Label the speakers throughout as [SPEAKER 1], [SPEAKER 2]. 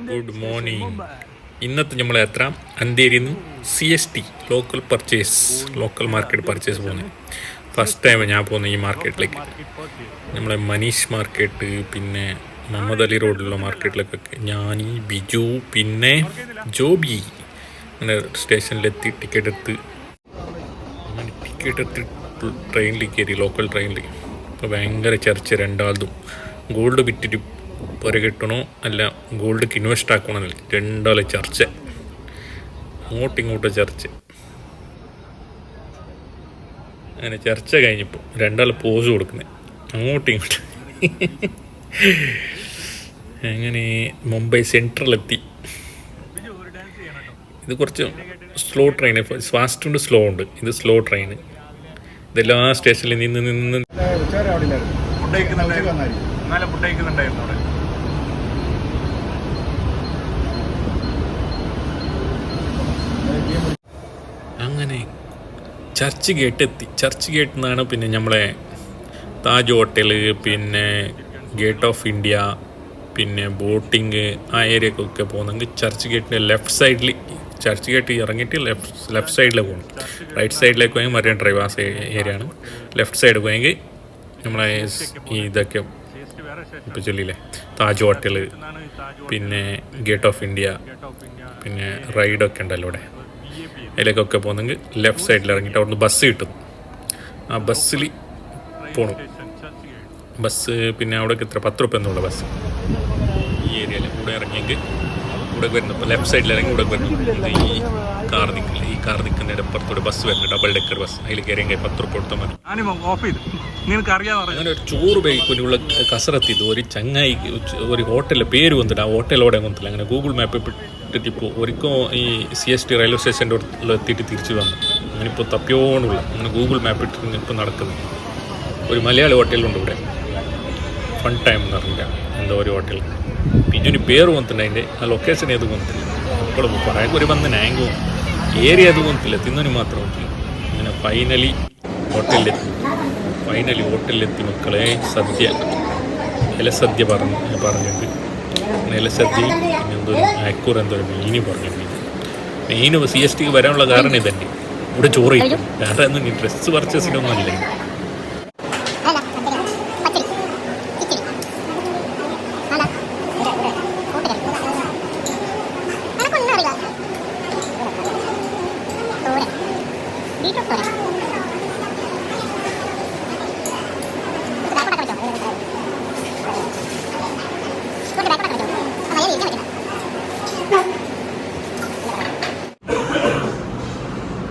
[SPEAKER 1] Good morning. ഇന്നത്തെ നമ്മൾ യാത്ര അന്തേരിയിൽ നിന്ന് CST ലോക്കൽ മാർക്കറ്റ് പർച്ചേസ് പോകുന്നത്. ഫസ്റ്റ് ടൈം ഞാൻ പോകുന്നത് ഈ മാർക്കറ്റിലേക്ക്. നമ്മളെ മനീഷ് മാർക്കറ്റ്, പിന്നെ മുഹമ്മദ് അലി റോഡിലുള്ള മാർക്കറ്റിലേക്കൊക്കെ ഞാൻ, ബിജു, പിന്നെ ജോബി അങ്ങനെ സ്റ്റേഷനിലെത്തി ടിക്കറ്റ് എടുത്ത് ട്രെയിനിൽ കയറി, ലോക്കൽ ട്രെയിനിൽ. അപ്പോൾ ഭയങ്കര ചർച്ച രണ്ടാളതും. ഗോൾഡ് വിറ്റിട്ട് പുറകെ കിട്ടണോ അല്ല ഗോൾഡ്ക്ക് ഇൻവെസ്റ്റ് ആക്കണമെന്നില്ല, രണ്ടാളെ ചർച്ച, അങ്ങോട്ടും ചർച്ച. അങ്ങനെ ചർച്ച കഴിഞ്ഞപ്പോൾ രണ്ടാൾ പോസ് കൊടുക്കുന്നത് അങ്ങോട്ടും ഇങ്ങോട്ടും. അങ്ങനെ മുംബൈ സെൻട്രലെത്തി. ഇത് കുറച്ച് സ്ലോ ട്രെയിൻ, ഫാസ്റ്റ് ഉണ്ട്, സ്ലോ ഉണ്ട്. ഇത് സ്ലോ ട്രെയിൻ. ഇതെല്ലാ സ്റ്റേഷനിൽ നിന്ന് അങ്ങനെ ചർച്ച് ഗേറ്റ് എത്തി. ചർച്ച് ഗേറ്റിൽ നിന്നാണ് പിന്നെ നമ്മളെ താജ് ഹോട്ടൽ, പിന്നെ ഗേറ്റ് ഓഫ് ഇന്ത്യ, പിന്നെ ബോട്ടിങ് ആ ഏരിയക്കൊക്കെ പോകുന്നെങ്കിൽ ചർച്ച് ഗേറ്റിൻ്റെ ലെഫ്റ്റ് സൈഡിൽ, ചർച്ച് ഗേറ്റ് ഇറങ്ങിയിട്ട് ലെഫ്റ്റ് സൈഡിൽ പോകണം. റൈറ്റ് സൈഡിലേക്ക് പോയെങ്കിൽ മരിയൻ ഡ്രൈവ്, ആ ഏരിയ ആണ്. ലെഫ്റ്റ് സൈഡ് പോയെങ്കിൽ നമ്മളെ ഈ ഇതൊക്കെ ഇപ്പോൾ ചൊല്ലിയില്ലേ, താജ് ഹോട്ടൽ, പിന്നെ ഗേറ്റ് ഓഫ് ഇന്ത്യ, പിന്നെ റൈഡൊക്കെ ഉണ്ടല്ലോ ഇവിടെ. അതിലേക്കൊക്കെ പോകുന്നെങ്കിൽ ലെഫ്റ്റ് സൈഡിൽ ഇറങ്ങിയിട്ട് അവിടുന്ന് ബസ് കിട്ടും. ആ ബസ്സിൽ പോകണം. ബസ് പിന്നെ അവിടേക്ക് എത്ര 10 രൂപ എന്നുള്ള ബസ്. ഈ ഏരിയയിൽ ഇവിടെ ഇറങ്ങിയെങ്കിൽ ഇവിടെ വരുന്നു. ഇപ്പോൾ ലെഫ്റ്റ് സൈഡിൽ ഇറങ്ങി ഇവിടെ വരുന്നു. ഈ കാർ നിൽക്കുന്ന ഇടപ്പുറത്തൂടെ ബസ് വരുന്നു, ഡബിൾ ഡെക്കർ ബസ്. അതിൽ കയറിയെങ്കിൽ 10 രൂപ കൊടുത്താൽ മതി. അങ്ങനെ ഒരു ചോറ് ബൈക്കിനുള്ള കസറത്തിയത് ഒരു ചങ്ങായി ഒരു ഹോട്ടലിലെ പേര് വന്നിട്ട്, ആ ഹോട്ടലോടെ വന്നില്ല. അങ്ങനെ ഗൂഗിൾ മാപ്പ് ഇട്ടിട്ട് ഇപ്പോൾ ഒരിക്കലും ഈ CST റെയിൽവേ സ്റ്റേഷൻ്റെ എത്തിയിട്ട് തിരിച്ചു വന്നു. അങ്ങനെ ഇപ്പോൾ തപ്പിയോണ്ടുള്ള അങ്ങനെ ഗൂഗിൾ മാപ്പ് ഇട്ടിട്ട് ഇപ്പോൾ നടക്കുന്നത്. ഒരു മലയാളി ഹോട്ടലുണ്ട് ഇവിടെ, ഫൺ ടൈം എന്ന് പറഞ്ഞില്ല എന്തോ ഒരു ഹോട്ടൽ. പിന്നൊരു പേര് വന്നിട്ടുണ്ട്, അതിൻ്റെ ആ ലൊക്കേഷൻ ഏത് വന്നിട്ടില്ല. അപ്പോൾ പറയാൻ ഒരു വന്ന് നാങ്കും ഏരിയ അത് വന്നിട്ടില്ല, തിന്നതിന് മാത്രം വന്നിട്ടില്ല. അങ്ങനെ ഫൈനലി ഹോട്ടലിലെത്തി മക്കളെ. ഇലസദ്യ പറഞ്ഞിട്ട് ഇലസദ്യ, പിന്നെ എന്തോരു അയക്കൂർ, എന്തോരു മീന് പറഞ്ഞു. മെയിൻ CSTക്ക് വരാനുള്ള കാരണം ഇതന്നെ, ഇവിടെ ചോറ് കഴിക്കും. വേറെ ഒന്നും ഡ്രസ്സ് പർച്ചേസിനൊന്നും അല്ല.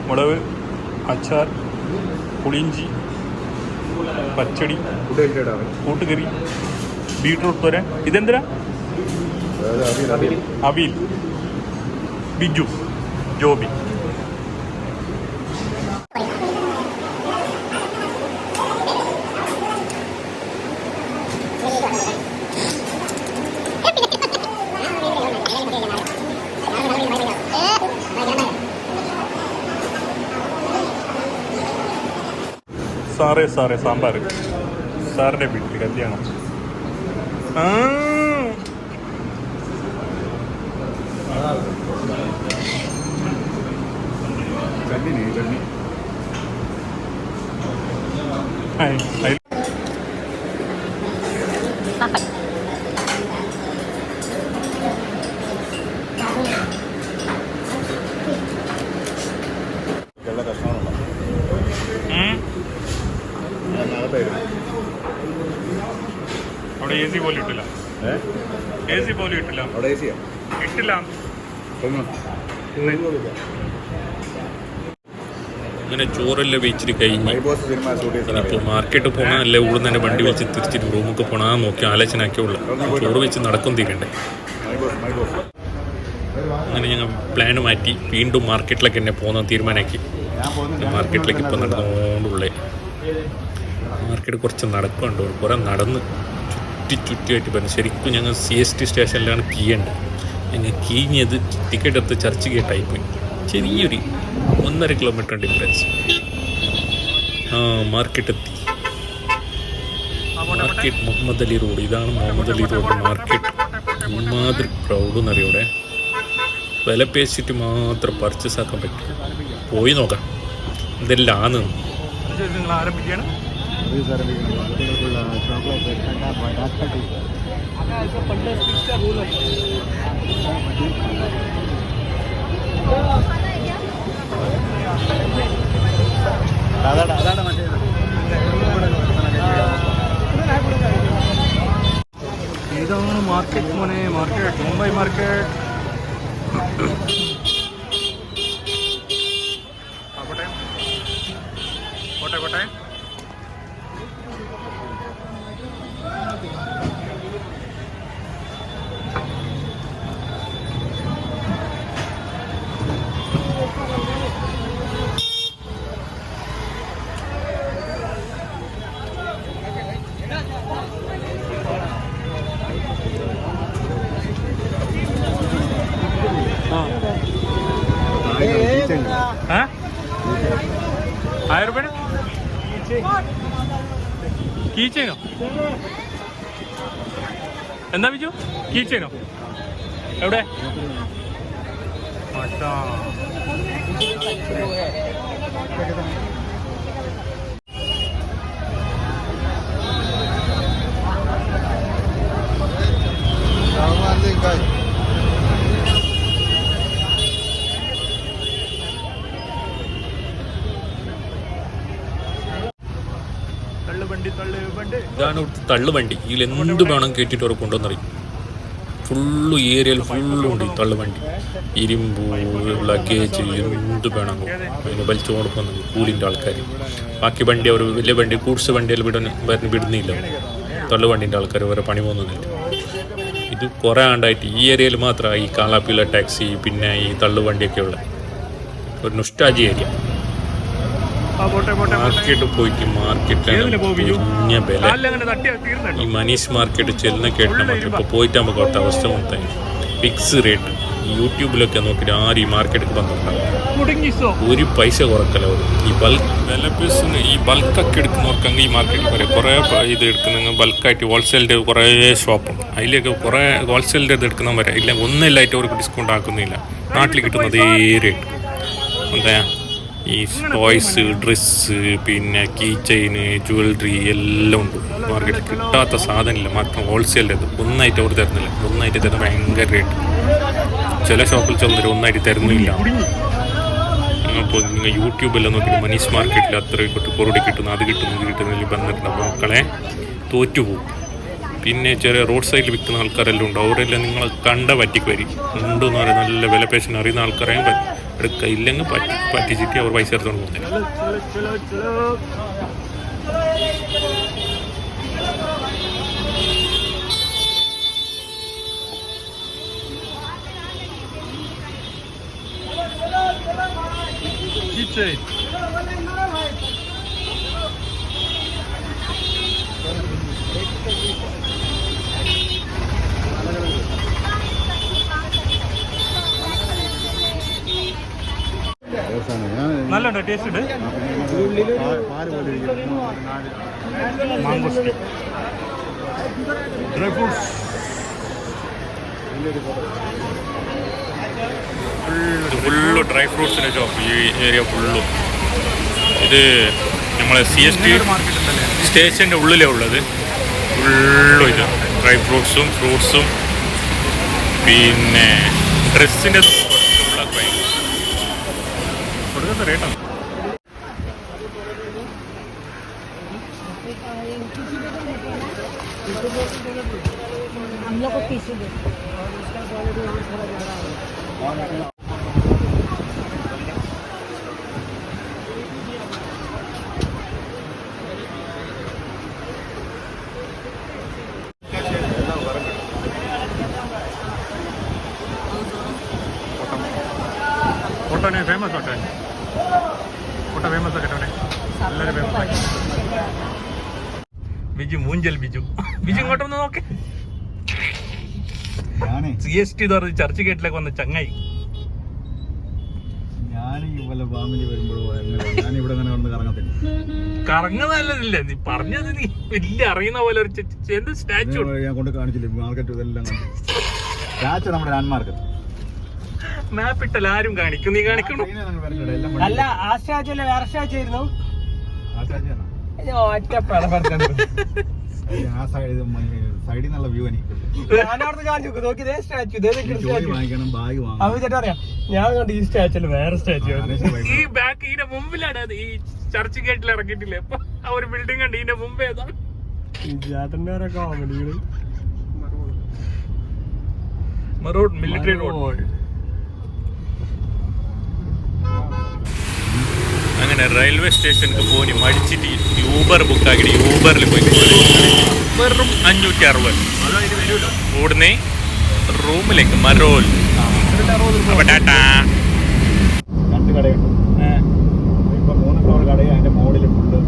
[SPEAKER 1] മുളക്, അച്ചാർ, പുളിയിഞ്ചി, പച്ചടി, കൂട്ടുകറി, ബീട്രൂട്ട് തോരൻ. ഇതെന്തിനാ? അവിയൽ. ബിജു, ജോബി. സാറേ സാമ്പാർ. സാറിൻ്റെ വീട്ടിൽ കല്യാണം. അവിടെ AC പോലും ഇട്ടില്ല. AC പോലും ഇട്ടില്ല. അങ്ങനെ ചോറെല്ലാം വെച്ചിട്ട് കഴിഞ്ഞ് ഇനിയിപ്പോൾ മാർക്കറ്റ് പോകണം, അല്ലെ ഇവിടെ തന്നെ വണ്ടി വെച്ച് തിരിച്ചിട്ട് റൂമൊക്കെ പോകണം നോക്കി ആലോചനയൊക്കെയുള്ളൂ. ചോറ് വെച്ച് നടക്കും തീരണ്ടേ. അങ്ങനെ ഞങ്ങൾ പ്ലാൻ മാറ്റി വീണ്ടും മാർക്കറ്റിലേക്ക് തന്നെ പോകുന്ന തീരുമാനമാക്കി. മാർക്കറ്റിലേക്ക് ഇപ്പോൾ നടന്നുകൊണ്ടുള്ളേ. മാർക്കറ്റ് കുറച്ച് നടക്കുന്നുണ്ട്, കുറേ നടന്ന് ചുറ്റിയായിട്ട് പറഞ്ഞു. ശരിക്കും ഞങ്ങൾ CST സ്റ്റേഷനിലാണ് കീയേണ്ടത്. ഞങ്ങൾ കീഞ്ഞത് ടിക്കറ്റ് എടുത്ത് ചർച്ച് ഗേട്ടായിപ്പോയി. ചെറിയൊരു 1.5 കിലോമീറ്റർ ഡിഫറൻസ്. മാർക്കറ്റ് എത്തി. Market Muhammad Ali road. ഇതാണ് മുഹമ്മദ് അലി റോഡ് മാർക്കറ്റ്. ഇമാതിരി പ്രൗഡ് എന്നറിയൂടെ. വില പേശിട്ട് മാത്രം പർച്ചേസ് ആക്കാൻ പറ്റും. പോയി നോക്കാം ഇതെല്ലാം ആന്ന്.
[SPEAKER 2] നിങ്ങൾ ആരംഭിക്കുകയാണ്. ഇതാണ് മാർക്കറ്റ് മോനെ, മാർക്കറ്റ്, മുംബൈ മാർക്കറ്റ്. കോട്ടെ കോട്ടെ ആയിരം രൂപ കീ ചെയിനോ? എന്താ ബിജു, കീ ചെയിനോ? എവിടെ? മാഷാ.
[SPEAKER 1] ഇതാണ് ഇവിടുത്തെ തള്ളുവണ്ടി. ഇതിൽ എന്ത് വേണം കേട്ടിട്ട് അവർ കൊണ്ടുവന്നറിയും. ഫുള്ള് ഏരിയയിൽ ഫുള്ളുണ്ട് ഈ തള്ളുവണ്ടി. ഇരുമ്പ്, ലഗേജ്, എന്ത് വേണം അതിന് വലിച്ചു കൊടുക്കുന്നത് കൂലിൻ്റെ ആൾക്കാർ. ബാക്കി വണ്ടി അവർ വലിയ വണ്ടി ഗൂഡ്സ് വണ്ടിയിൽ വിടുന്നില്ല. തള്ളുവണ്ടിൻ്റെ ആൾക്കാർ വേറെ പണി പോകുന്നില്ല. ഇത് കുറേ ആണ്ടായിട്ട് ഈ ഏരിയയിൽ മാത്രമാണ് ഈ കാളാപ്പില ടാക്സി പിന്നെ ഈ തള്ളുവണ്ടിയൊക്കെ ഉള്ള ഒരു നൊസ്റ്റാൾജി ഏരിയ. മാർക്കറ്റ് പോയിട്ട് മാർക്കറ്റിലാണ് കുഞ്ഞ വില. ഈ മനീഷ് മാർക്കറ്റ് ചെല്ലുന്ന കേട്ടാൽ മാത്രം ഇപ്പോൾ പോയിട്ട് നമുക്ക് അവിടുത്തെ അവസ്ഥ മൊത്തം ഫിക്സ് റേറ്റ്. യൂട്യൂബിലൊക്കെ നോക്കിയിട്ട് ആരും ഈ മാർക്കറ്റിൽ വന്നിട്ടുണ്ടാവും. ഒരു പൈസ കുറക്കല. ഈ ബൾക്ക് വില പീസിന് ഈ ബൾക്കൊക്കെ എടുക്കുന്നവർക്കെങ്കിൽ ഈ മാർക്കറ്റിൽ പറയാം. കുറേ ഇത് എടുക്കുന്ന ബൾക്കായിട്ട് ഹോൾസെയിലിൻ്റെ കുറേ ഷോപ്പുണ്ട്. അതിലേക്ക് കുറേ ഹോൾസെയിലിൻ്റെ ഇത് എടുക്കുന്നവർ വരാം. ഇല്ല ഒന്നില്ലായിട്ട് അവർക്ക് ഡിസ്കൗണ്ട് ആക്കുന്നില്ല. നാട്ടിൽ കിട്ടുന്നത് റേറ്റ് എന്താ ഈ ടോയ്സ്, ഡ്രസ്സ്, പിന്നെ കീ ചെയിന്, ജ്വല്ലറി എല്ലാം ഉണ്ട് മാർക്കറ്റിൽ. കിട്ടാത്ത സാധനമില്ല. മാത്രം ഹോൾസെയിലിൻ്റെ ഒന്നായിട്ട് അവർ തരുന്നില്ല. ഒന്നായിട്ട് തരുന്ന ഭയങ്കര റേറ്റ്. ചില ഷോപ്പിൽ ചെന്നിട്ട് ഒന്നായിട്ട് തരുന്നില്ല. അപ്പോൾ നിങ്ങൾ യൂട്യൂബെല്ലാം നോക്കിയിട്ട് മനീഷ് മാർക്കറ്റിൽ അത്ര കൊറുടി കിട്ടുന്നു, അത് കിട്ടുന്നു, ഇത് കിട്ടുന്നതിൽ വന്നിട്ടുണ്ട്. മക്കളെ തോറ്റുപോകും. പിന്നെ ചെറിയ റോഡ് സൈഡിൽ വിൽക്കുന്ന ആൾക്കാരെല്ലാം ഉണ്ട്. അവരെല്ലാം നിങ്ങൾ കണ്ട പറ്റിക്ക് വരും. ഉണ്ടെന്ന് പറയുന്നത് നല്ല വില പേശിന് അറിയുന്ന ആൾക്കാരെയും എടുക്കുക. ഇല്ലെങ്കിൽ പറ്റിച്ചിട്ട് അവർ പൈസ എടുത്തോണ്ട് പോകുന്നില്ല.
[SPEAKER 2] നല്ലുണ്ടോ? ടേസ്റ്റ് ഉണ്ട്. Mangosteen, dry fruits,
[SPEAKER 1] full dry ഫ്രൂട്ട്സിൻ്റെ ഷോപ്പ് ഈ ഏരിയ ഫുള്ളും. ഇത് നമ്മളെ CST സ്റ്റേഷൻ്റെ ഉള്ളിലാണ് ഉള്ളത്. ഫുള്ളും ഇത് ഡ്രൈ ഫ്രൂട്ട്സും ഫ്രൂട്ട്സും പിന്നെ ഡ്രസ്സിൻ്റെ കൊടുക്കുന്ന റേറ്റാണ്.
[SPEAKER 3] हम लोग को टिश्यू दे.
[SPEAKER 2] ഓട്ടോനെ ഫേമസ് ഓട്ടോ ഫേമസ് ആക്കട്ടെ. എല്ലാവരും ഫേമസ് ആക്കി. ബിജു മൂഞ്ചൽ ബിജു ഇങ്ങോട്ടൊന്ന് നോക്കേ. CST എന്ന് പറഞ്ഞ് ചർച്ച് ഗേറ്റിലേക്ക് വന്ന ചങ്ങായി.
[SPEAKER 4] ഞാൻ ഞാൻ ഈ വല്ല ഫാമിലി വരുമ്പോഴോ ഞാൻ ഇവിടെ അങ്ങനെ വന്ന് കറങ്ങത്തില്ല.
[SPEAKER 1] കറങ്ങുന്നതല്ല നീ പറഞ്ഞത്, നീ വലിയ അറിയുന്ന പോലെ ഒരു എന്ത് സ്റ്റാച്ചു
[SPEAKER 4] ഞാൻ കൊണ്ട് കാണിച്ചില്ലേ മാർക്കറ്റ് ഇതെല്ലാം കണ്ടു. സ്റ്റാച്ചു നമ്മുടെ ലാൻഡ് മാർക്കറ്റ്
[SPEAKER 1] മാപ്പ് ഇട്ടല്ല ആരും കാണിക്കും, നീ കാണിക്കണം.
[SPEAKER 2] അല്ല ആ സ്റ്റാച്ചു അല്ല വേറെ സ്റ്റാച്ചു ആയിരുന്നു.
[SPEAKER 4] ആ സ്റ്റാച്ചു
[SPEAKER 2] ഒറ്റ
[SPEAKER 4] ആ സൈഡിൽ നിന്നുള്ള വ്യൂ എനിക്ക്
[SPEAKER 2] ഞാനവിടെ കാണിച്ചു നോക്കി ഇതേ സ്റ്റാച്ചു
[SPEAKER 4] വാങ്ങിക്കണം, ബാഗ് വാങ്ങണം.
[SPEAKER 2] അവ ചേട്ടാ അറിയാം ഞാൻ കണ്ടു ഈ സ്റ്റാച്ചു അല്ല വേറെ സ്റ്റാച്ചു.
[SPEAKER 1] ഈ ബാക്ക് ഇതിന്റെ മുമ്പിലാണ് അത്, ഈ ചർച്ച് ഗേറ്റിൽ ഇറങ്ങിയിട്ടില്ലേ ഇപ്പൊ ആ ഒരു ബിൽഡിംഗ് ഉണ്ട് ഇതിന്റെ മുമ്പേ ഏതാ
[SPEAKER 2] ചേട്ടന്റെ ഓരോ കോമഡികള്.
[SPEAKER 1] Road military road. അങ്ങനെ റെയിൽവേ സ്റ്റേഷനിൽ പോയി മടിച്ചിട്ട് യൂബർ ബുക്കാക്കിയിട്ട് യൂബറിൽ പോയി വെറും 560 ഓടുന്നേ റൂമിലേക്ക് മരോൽ. അപ്പൊ ടാറ്റാ.
[SPEAKER 4] 2 കടയുണ്ട്. ഇപ്പൊ 3 ഫ്ലോർ കടയും അതിന്റെ മോളിൽ ഫുള്ള്